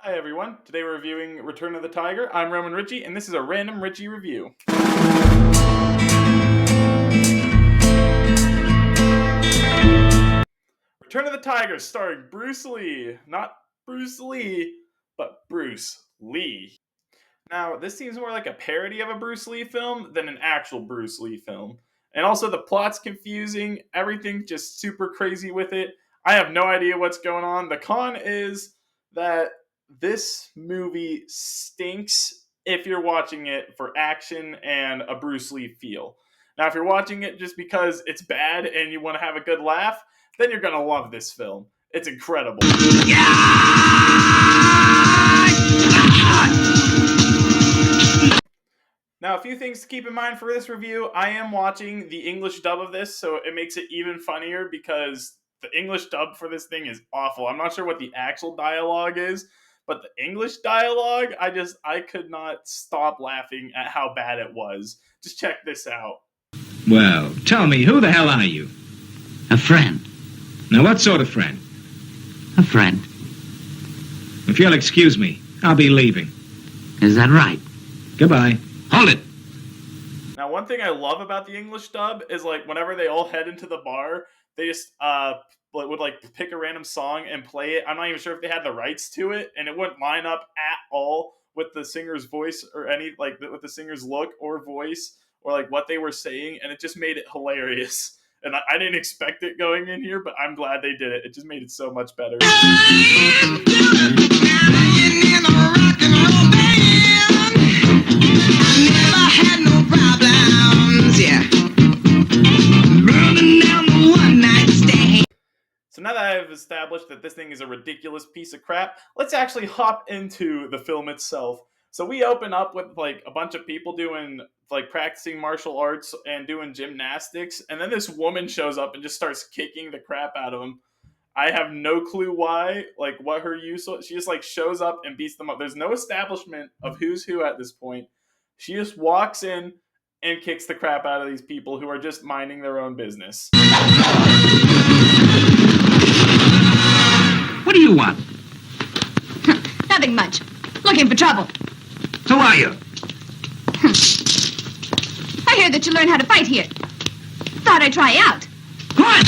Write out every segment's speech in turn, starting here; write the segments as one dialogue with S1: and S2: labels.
S1: Hi everyone, today we're reviewing Return of the Tiger. I'm Roman Ritchie, and this is a random Ritchie review. Return of the Tiger, starring Bruce Lee. Not Bruce Lee, but Bruce Lee. Now, this seems more like a parody of a Bruce Lee film than an actual Bruce Lee film. And also, the plot's confusing, everything's just super crazy with it. I have no idea what's going on. The con is that this movie stinks if you're watching it for action and a Bruce Lee feel. Now, if you're watching it just because it's bad and you want to have a good laugh, then you're going to love this film. It's incredible. Now, a few things to keep in mind for this review. I am watching the English dub of this, so it makes it even funnier because the English dub for this thing is awful. I'm not sure what the actual dialogue is, but the English dialogue, I could not stop laughing at how bad it was. Just check this out.
S2: Well, tell me, who the hell are you?
S3: A friend.
S2: Now, what sort of friend?
S3: A friend.
S2: If you'll excuse me, I'll be leaving.
S3: Is that right?
S2: Goodbye.
S3: Hold it!
S1: Now, one thing I love about the English dub is, like, whenever they all head into the bar, they just would, like, pick a random song and play it. I'm not even sure if they had the rights to it, and it wouldn't line up at all with the singer's voice or with the singer's look or voice or, like, what they were saying, and it just made it hilarious. And I didn't expect it going in here, but I'm glad they did it. It just made it so much better. So now that I've established that this thing is a ridiculous piece of crap, let's actually hop into the film itself. So we open up with, like, a bunch of people doing, like, practicing martial arts and doing gymnastics, and then this woman shows up and just starts kicking the crap out of them. I have no clue why, like, what her use was. She just, like, shows up and beats them up. There's no establishment of who's who at this point. She just walks in and kicks the crap out of these people who are just minding their own business.
S3: What do you want?
S4: Nothing much. Looking for trouble.
S3: Who are you?
S4: I hear that you learn how to fight here. Thought I'd try out.
S3: What?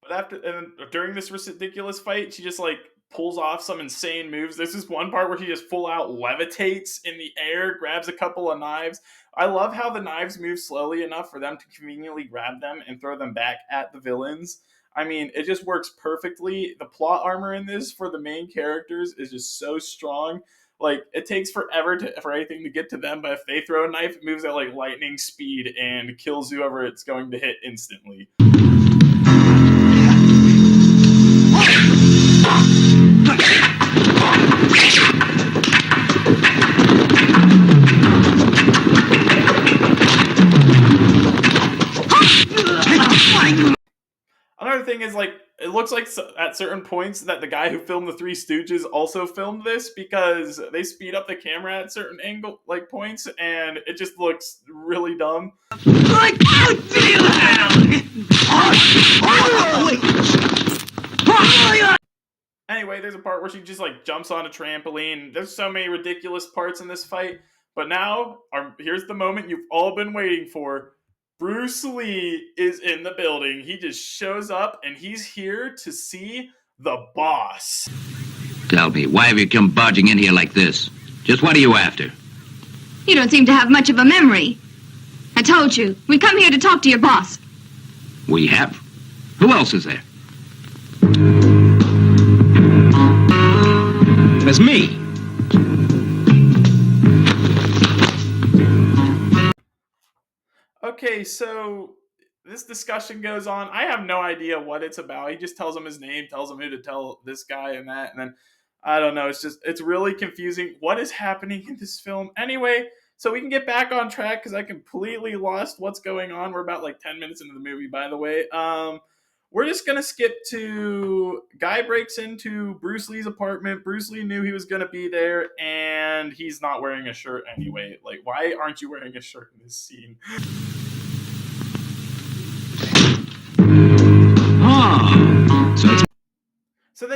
S1: But during this ridiculous fight, she just, like, pulls off some insane moves. There's this one part where she just full out levitates in the air, grabs a couple of knives. I love how the knives move slowly enough for them to conveniently grab them and throw them back at the villains. I mean, it just works perfectly. The plot armor in this for the main characters is just so strong. Like, it takes forever for anything to get to them, but if they throw a knife, it moves at, like, lightning speed and kills whoever it's going to hit instantly. Another thing is, like, it looks like at certain points that the guy who filmed the Three Stooges also filmed this because they speed up the camera at certain points, and it just looks really dumb. Anyway, there's a part where she just, like, jumps on a trampoline. There's so many ridiculous parts in this fight, but now here's the moment you've all been waiting for. Bruce Lee is in the building. He just shows up, and he's here to see the boss.
S3: Tell me, why have you come barging in here like this? Just what are you after?
S4: You don't seem to have much of a memory. I told you, we come here to talk to your boss.
S3: We have? Who else is there?
S2: There's me.
S1: Okay, so this discussion goes on. I have no idea what it's about. He just tells him his name, tells him who to tell this guy and that, and then, I don't know, it's really confusing. What is happening in this film? Anyway, so we can get back on track because I completely lost what's going on. We're about, like, 10 minutes into the movie, by the way. We're just going to skip to guy breaks into Bruce Lee's apartment. Bruce Lee knew he was going to be there, and he's not wearing a shirt anyway. Like, why aren't you wearing a shirt in this scene?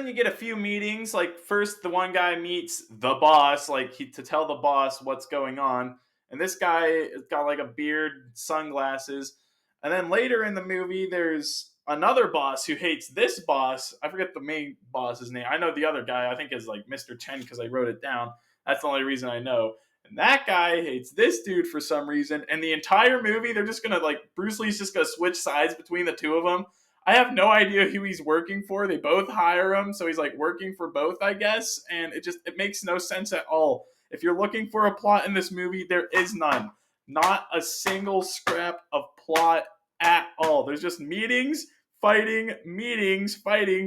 S1: then you get a few meetings. Like first, the one guy meets the boss, to tell the boss what's going on, and this guy has got like a beard, sunglasses, and then later in the movie, there's another boss who hates this boss. I forget the main boss's name. I know the other guy. I think is like Mr. Chen because I wrote it down. That's the only reason I know. And that guy hates this dude for some reason. And the entire movie, they're just gonna Bruce Lee's just gonna switch sides between the two of them. I have no idea who he's working for. They both hire him, so he's working for both, I guess. And it makes no sense at all. If you're looking for a plot in this movie, there is none. Not a single scrap of plot at all. There's just meetings, fighting,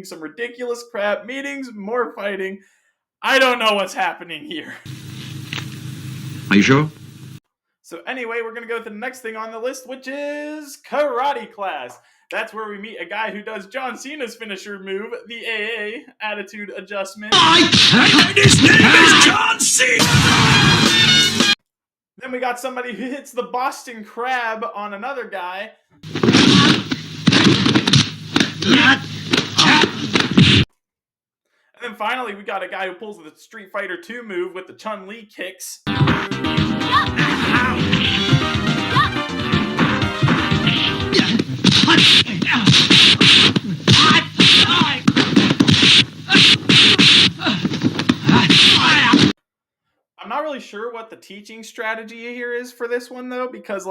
S1: some ridiculous crap, meetings, more fighting. I don't know what's happening here.
S3: Are you sure?
S1: So anyway, we're going to go to the next thing on the list, which is Karate Class. That's where we meet a guy who does John Cena's finisher move, the AA, attitude adjustment.
S5: His name is John Cena!
S1: Then we got somebody who hits the Boston Crab on another guy. And then finally, we got a guy who pulls the Street Fighter 2 move with the Chun-Li kicks. I'm not really sure what the teaching strategy here is for this one, though, because,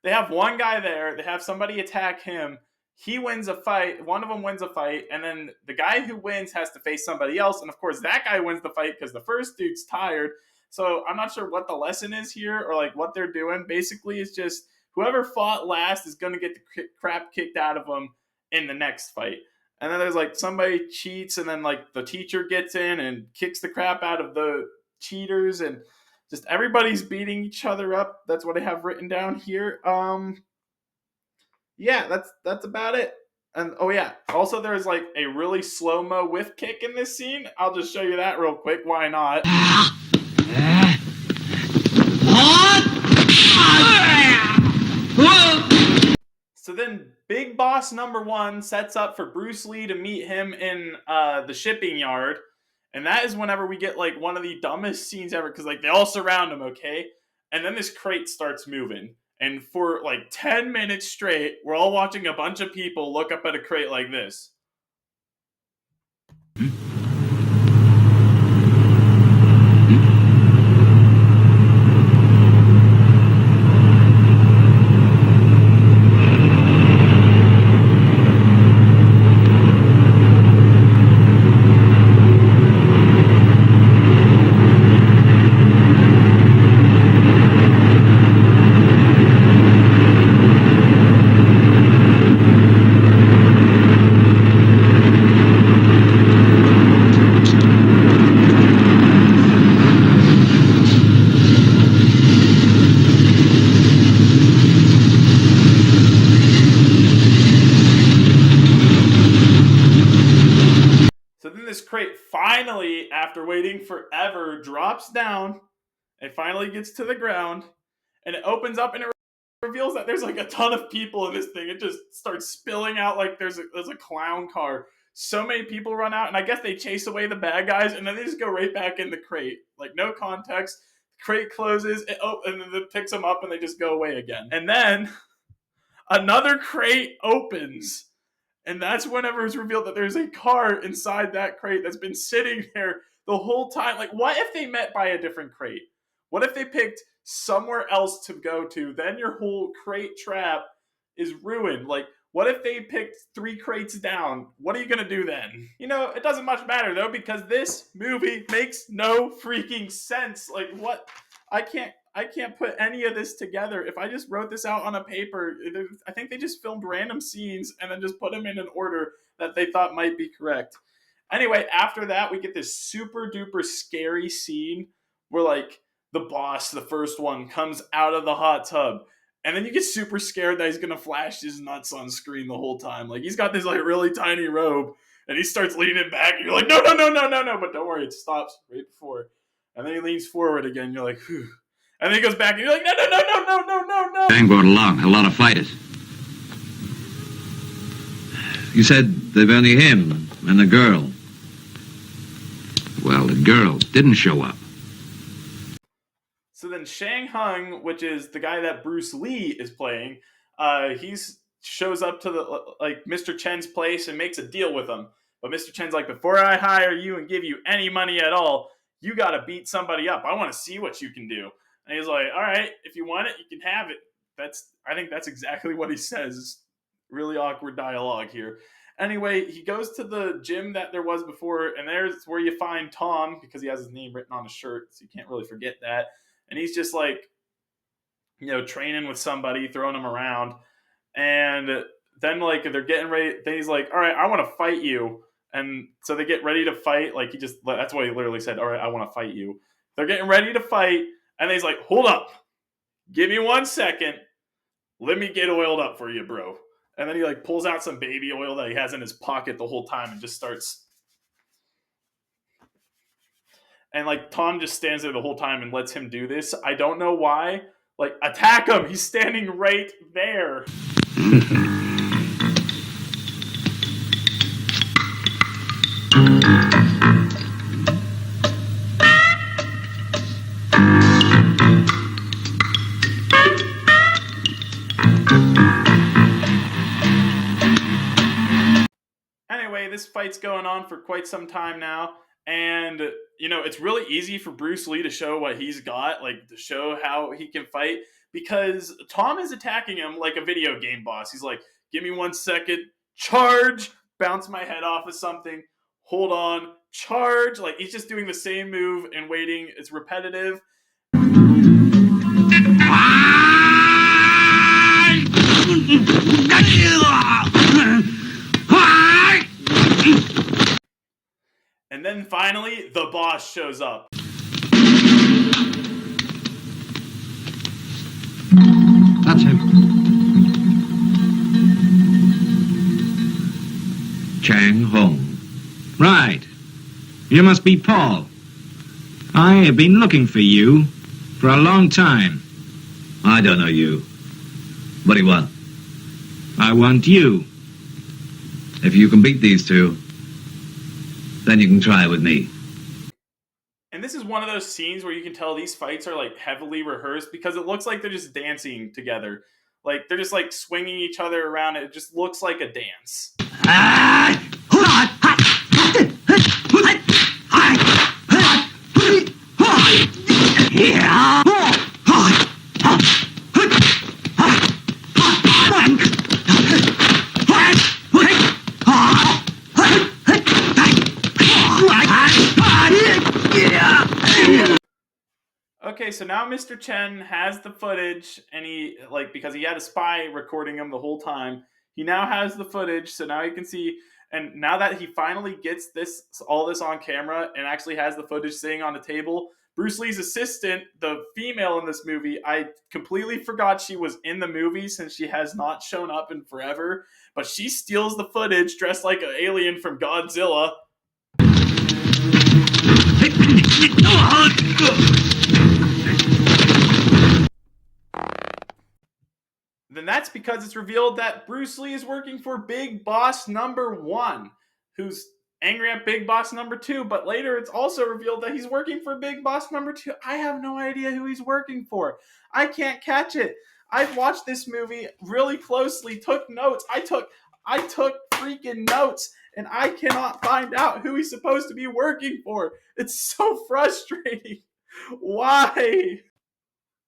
S1: they have one guy there, they have somebody attack him, he wins a fight, one of them wins a fight, and then the guy who wins has to face somebody else, and of course that guy wins the fight because the first dude's tired. So I'm not sure what the lesson is here or what they're doing. Basically, it's just whoever fought last is going to get the crap kicked out of them in the next fight. And then there's somebody cheats, and then the teacher gets in and kicks the crap out of the cheaters, and just everybody's beating each other up. That's what I have written down here. Yeah, that's about it. And oh yeah, also there's a really slow-mo whiff kick in this scene. I'll just show you that real quick. Why not? So then Big Boss number 1 sets up for Bruce Lee to meet him in the shipping yard. And that is whenever we get one of the dumbest scenes ever, because they all surround him, okay? And then this crate starts moving. And for 10 minutes straight, we're all watching a bunch of people look up at a crate like this. Finally, after waiting forever, drops down. It finally gets to the ground, and it opens up, and it reveals that there's a ton of people in this thing. It just starts spilling out there's a clown car. So many people run out, and I guess they chase away the bad guys, and then they just go right back in the crate. No context. The crate closes, and then it picks them up, and they just go away again. And then another crate opens. And that's whenever it's revealed that there's a car inside that crate that's been sitting there the whole time. What if they met by a different crate? What if they picked somewhere else to go to? Then your whole crate trap is ruined. What if they picked 3 crates down? What are you going to do then? It doesn't much matter, though, because this movie makes no freaking sense. What? I can't put any of this together. If I just wrote this out on a paper, I think they just filmed random scenes and then just put them in an order that they thought might be correct. Anyway, after that, we get this super duper scary scene where the boss, the first one, comes out of the hot tub. And then you get super scared that he's going to flash his nuts on screen the whole time. he's got this really tiny robe, and he starts leaning back, and you're like, no. But don't worry, it stops right before. And then he leans forward again. You're like, whew. And then he goes back, and you're like, no.
S3: Gang brought along a lot of fighters.
S2: You said they've only him and the girl.
S3: girl didn't show up.
S1: So then Shang Hung, which is the guy that Bruce Lee is playing, he's shows up to the Mr. Chen's place and makes a deal with him. But Mr. Chen's like, before I hire you and give you any money at all, you got to beat somebody up. I want to see what you can do. And he's like, all right, if you want it, you can have it. I think that's exactly what he says. Really awkward dialogue here. Anyway, he goes to the gym that there was before, and there's where you find Tom, because he has his name written on his shirt, so you can't really forget that. And he's just training with somebody, throwing him around. And then they're getting ready. Then he's like, all right, I want to fight you. And so they get ready to fight. That's what he literally said. All right, I want to fight you. They're getting ready to fight. And he's like, hold up. Give me 1 second. Let me get oiled up for you, bro. And then he pulls out some baby oil that he has in his pocket the whole time and just starts. And Tom just stands there the whole time and lets him do this. I don't know why. Attack him. He's standing right there. Anyway, this fight's going on for quite some time now. And, it's really easy for Bruce Lee to show what he's got, to show how he can fight, because Tom is attacking him like a video game boss. He's like, give me 1 second, charge, bounce my head off of something, hold on, charge. He's just doing the same move and waiting. It's repetitive. And then finally, the boss shows up.
S2: That's him.
S3: Chang Hong.
S2: Right. You must be Paul. I have been looking for you for a long time.
S3: I don't know you. What do you want?
S2: I want you.
S3: If you can beat these two, then you can try with me.
S1: And this is one of those scenes where you can tell these fights are heavily rehearsed, because it looks like they're just dancing together. They're just swinging each other around. It just looks like a dance. Okay, so now Mr. Chen has the footage, and he, because he had a spy recording him the whole time, he now has the footage, so now he can see, and now that he finally gets all this on camera and actually has the footage sitting on the table, Bruce Lee's assistant, the female in this movie, I completely forgot she was in the movie since she has not shown up in forever, but she steals the footage dressed like an alien from Godzilla. Then that's because it's revealed that Bruce Lee is working for Big Boss number 1, who's angry at Big Boss number 2, but later it's also revealed that he's working for Big Boss number 2. I have no idea who he's working for. I can't catch it. I've watched this movie really closely, took notes. I took freaking notes, and I cannot find out who he's supposed to be working for. It's so frustrating. Why?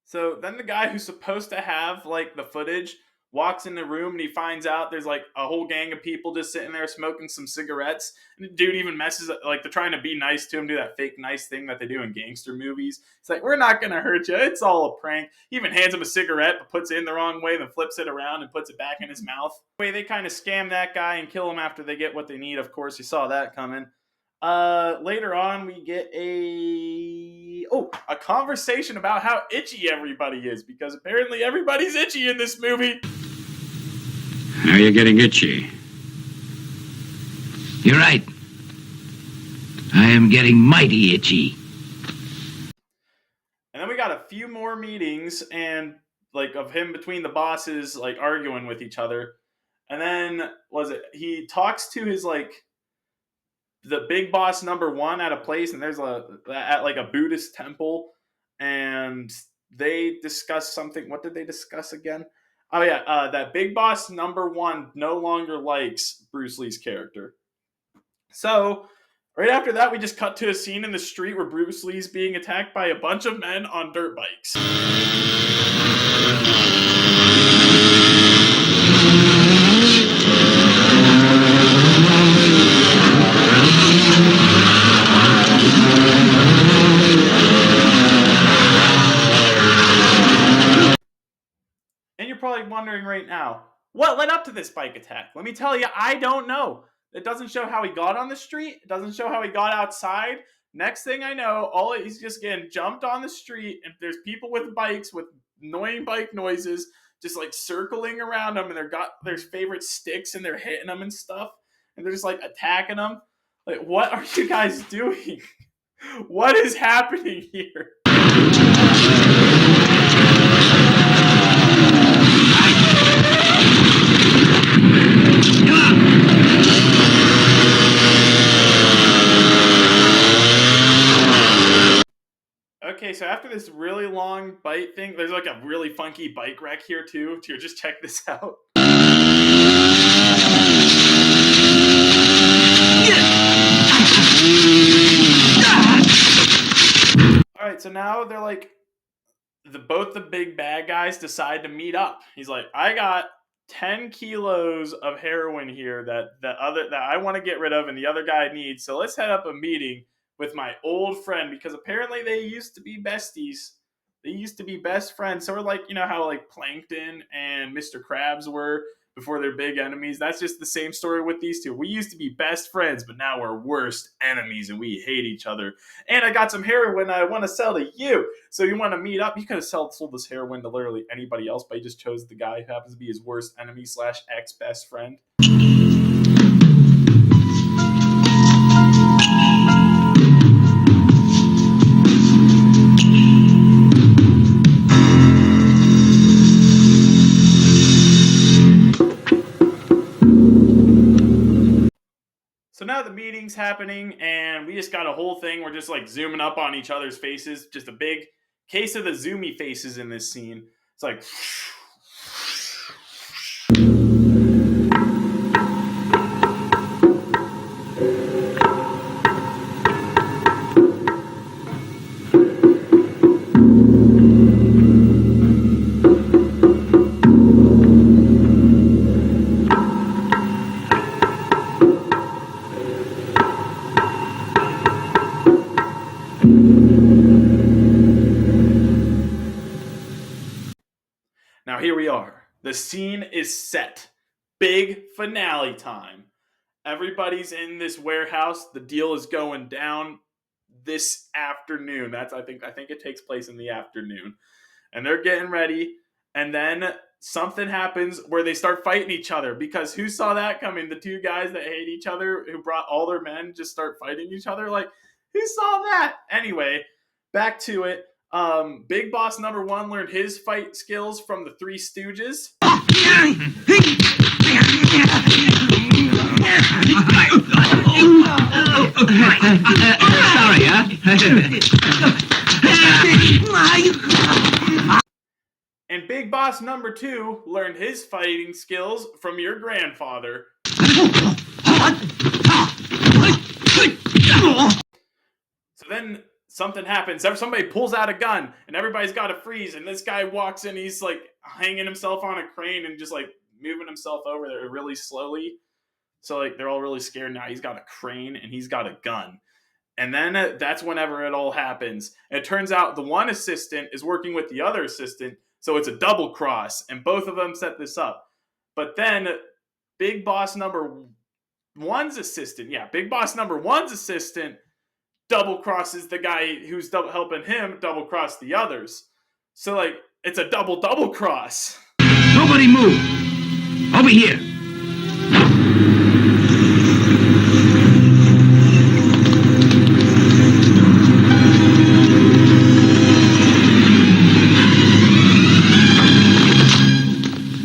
S1: So then the guy who's supposed to have the footage walks in the room, and he finds out there's a whole gang of people just sitting there smoking some cigarettes. And the dude even messes up, they're trying to be nice to him, do that fake nice thing that they do in gangster movies. It's we're not going to hurt you. It's all a prank. He even hands him a cigarette, but puts it in the wrong way, then flips it around and puts it back in his mouth. They kind of scam that guy and kill him after they get what they need. Of course, you saw that coming. Later on, we get a conversation about how itchy everybody is, because apparently everybody's itchy in this movie.
S2: Now you're getting itchy.
S3: You're right. I am getting mighty itchy.
S1: And then we got a few more meetings and of him between the bosses arguing with each other. And then he talks to his the big boss number one at a place, and there's at like a Buddhist temple, and they discuss something. What did they discuss again? Oh yeah, that big boss number one no longer likes Bruce Lee's character. So right after that, we just cut to a scene in the street where Bruce Lee's being attacked by a bunch of men on dirt bikes. And you're probably wondering right now, what led up to this bike attack? Let me tell you, I don't know. It doesn't show how he got on the street. It doesn't show how he got outside. Next thing I know, he's just getting jumped on the street, and there's people with bikes with annoying bike noises just like circling around him, and they've got their favorite sticks and they're hitting them and stuff, and they're just like attacking them. Like, what are you guys doing? What is happening here? Okay, so after this really long bite thing, there's like a really funky bike wreck here too. Here, just check this out. Alright, so now they're like, both the big bad guys decide to meet up. He's like, I got 10 kilos of heroin here that I want to get rid of and the other guy needs, so let's head up a meeting with my old friend, because apparently they used to be besties. They used to be best friends. Sort of like, you know how like Plankton and Mr. Krabs were before they're big enemies. That's just the same story with these two. We used to be best friends, but now we're worst enemies and we hate each other. And I got some heroin I want to sell to you. So you want to meet up? You could have sold this heroin to literally anybody else, but he just chose the guy who happens to be his worst enemy / ex-best friend. So now the meeting's happening, and we just got a whole thing. We're just like zooming up on each other's faces. Just a big case of the zoomy faces in this scene. It's like... Now here we are. The scene is set. Big finale time. Everybody's in this warehouse. The deal is going down this afternoon. I think it takes place in the afternoon. And they're getting ready. And then something happens where they start fighting each other. Because who saw that coming? The two guys that hate each other, who brought all their men, just start fighting each other. Like, who saw that? Anyway, back to it. Big Boss number one learned his fight skills from the Three Stooges.
S2: Sorry, huh?
S1: And Big Boss number two learned his fighting skills from your grandfather. So then something happens. Somebody pulls out a gun, and everybody's got to freeze. And this guy walks in. He's like hanging himself on a crane and just like moving himself over there really slowly. So like they're all really scared now. He's got a crane and he's got a gun. And then that's whenever it all happens. And it turns out the one assistant is working with the other assistant, so it's a double cross. And both of them set this up. But then Big Boss number one's assistant, double crosses the guy who's helping him double cross the others. So like it's a double cross.
S2: Nobody move. Over here.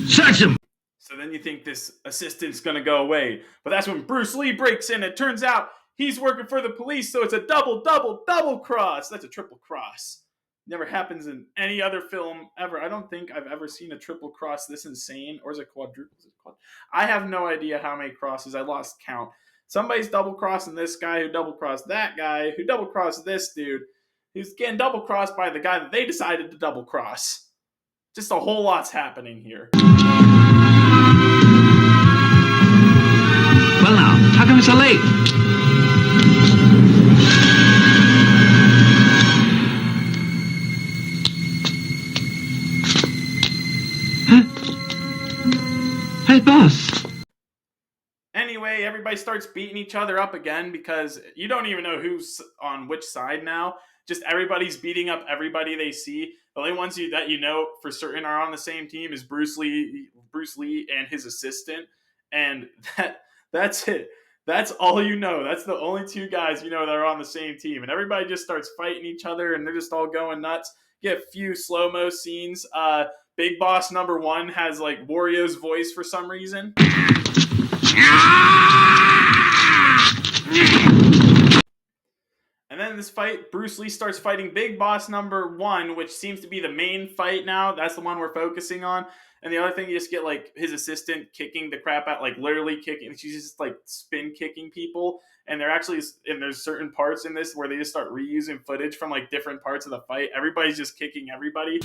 S2: Search him.
S1: So then you think this assistant's gonna go away, but that's when Bruce Lee breaks in. It turns out He's working for the police, so it's a double cross. That's a triple cross. Never happens in any other film ever. I don't think I've ever seen a triple cross this insane. Or is it quadruple? I have no idea how many crosses. I lost count. Somebody's double crossing this guy who double crossed that guy who double crossed this dude who's getting double crossed by the guy that they decided to double cross. Just a whole lot's happening here.
S3: Well now, how come it's so late? Hey, boss.
S1: Anyway, everybody starts beating each other up again because you don't even know who's on which side now. Just everybody's beating up everybody they see. The only ones that you know for certain are on the same team is Bruce Lee and his assistant, and that's it. That's all you know. That's the only two guys you know that are on the same team, and everybody just starts fighting each other, and they're just all going nuts. Get a few slow-mo scenes. Big Boss number 1 has like Wario's voice for some reason. And then this fight, Bruce Lee starts fighting Big Boss number 1, which seems to be the main fight now. That's the one we're focusing on. And the other thing, you just get like his assistant kicking the crap out, like literally kicking. She's just like spin kicking people. And there's certain parts in this where they just start reusing footage from like different parts of the fight. Everybody's just kicking everybody.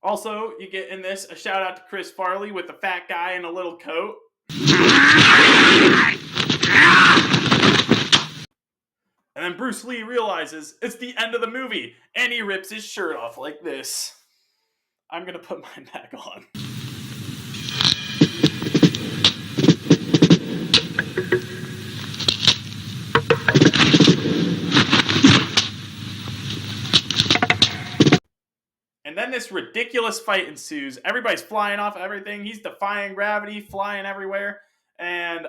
S1: Also, you get in this a shout out to Chris Farley with the fat guy in a little coat. And then Bruce Lee realizes it's the end of the movie, and he rips his shirt off like this. I'm gonna put mine back on. And then this ridiculous fight ensues. Everybody's flying off everything. He's defying gravity, flying everywhere. And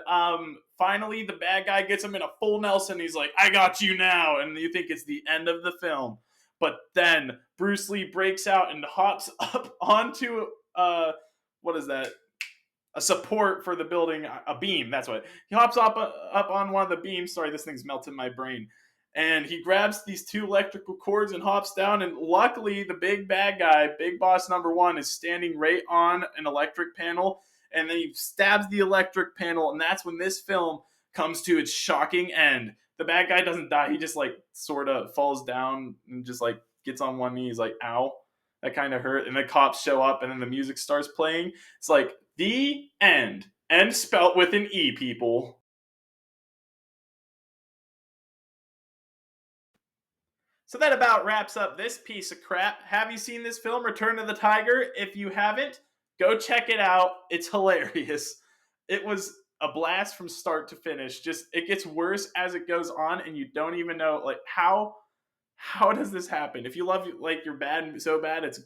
S1: finally, the bad guy gets him in a full Nelson. He's like, I got you now. And you think it's the end of the film. But then Bruce Lee breaks out and hops up onto, what is that? A support for the building, a beam. That's what. He hops up on one of the beams. Sorry, this thing's melting my brain. And he grabs these 2 electrical cords and hops down. And luckily, the big bad guy, Big Boss number 1, is standing right on an electric panel. And then he stabs the electric panel. And that's when this film comes to its shocking end. The bad guy doesn't die. He just like sort of falls down and just like gets on one knee. He's like, ow, that kind of hurt. And the cops show up and then the music starts playing. It's like the end. End spelt with an E, people. So that about wraps up this piece of crap. Have you seen this film, Return of the Tiger? If you haven't, go check it out. It's hilarious. It was a blast from start to finish. Just it gets worse as it goes on, and you don't even know like how does this happen? If you love like You're Bad So Bad it's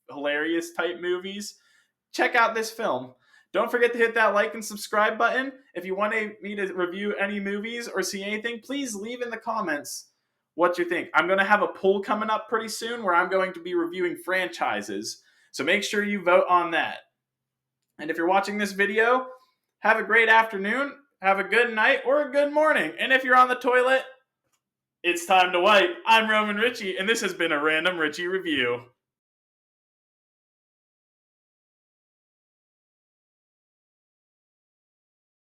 S1: hilarious type movies, check out this film. Don't forget to hit that like and subscribe button. If you want me to review any movies or see anything, please leave in the comments what you think. I'm going to have a poll coming up pretty soon where I'm going to be reviewing franchises. So make sure you vote on that. And if you're watching this video, have a great afternoon, have a good night, or a good morning. And if you're on the toilet, it's time to wipe. I'm Roman Ritchie, and this has been a Random Ritchie Review.